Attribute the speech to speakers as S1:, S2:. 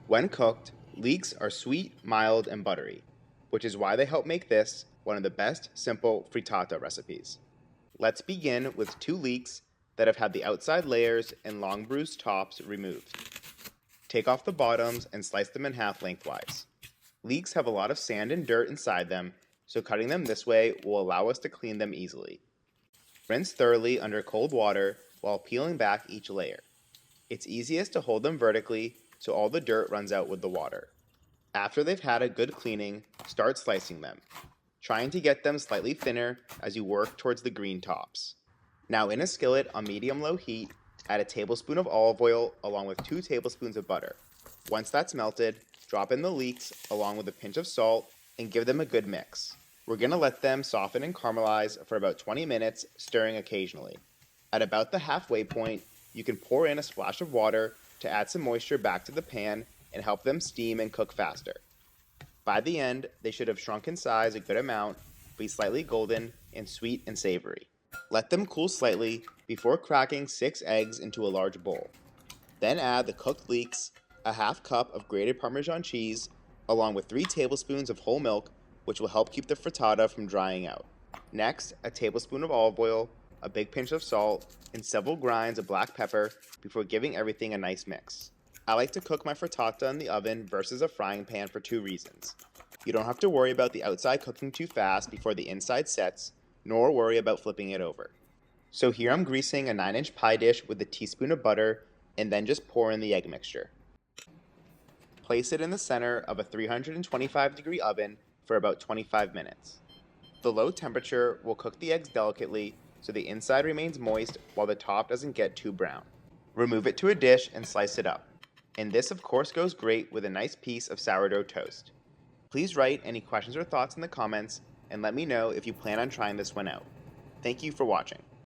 S1: When cooked, leeks are sweet, mild, and buttery, which is why they help make this one of the best simple frittata recipes. Let's begin with 2 leeks that have had the outside layers and long bruised tops removed. Take off the bottoms and slice them in half lengthwise. Leeks have a lot of sand and dirt inside them, so cutting them this way will allow us to clean them easily. Rinse thoroughly under cold water while peeling back each layer. It's easiest to hold them vertically so all the dirt runs out with the water. After they've had a good cleaning, start slicing them, trying to get them slightly thinner as you work towards the green tops. Now in a skillet on medium-low heat, add a tablespoon of olive oil along with 2 tablespoons of butter. Once that's melted, drop in the leeks along with a pinch of salt and give them a good mix. We're going to let them soften and caramelize for about 20 minutes, stirring occasionally. At about the halfway point, you can pour in a splash of water to add some moisture back to the pan and help them steam and cook faster. By the end, they should have shrunk in size a good amount, be slightly golden, and sweet and savory. Let them cool slightly before cracking 6 eggs into a large bowl. Then add the cooked leeks, a half cup of grated Parmesan cheese, along with 3 tablespoons of whole milk, which will help keep the frittata from drying out. Next, a tablespoon of olive oil, a big pinch of salt, and several grinds of black pepper before giving everything a nice mix. I like to cook my frittata in the oven versus a frying pan for 2 reasons. You don't have to worry about the outside cooking too fast before the inside sets, nor worry about flipping it over. So here I'm greasing a 9-inch pie dish with a teaspoon of butter and then just pour in the egg mixture. Place it in the center of a 325-degree oven for about 25 minutes. The low temperature will cook the eggs delicately so the inside remains moist while the top doesn't get too brown. Remove it to a dish and slice it up. And this of course goes great with a nice piece of sourdough toast. Please write any questions or thoughts in the comments and let me know if you plan on trying this one out. Thank you for watching.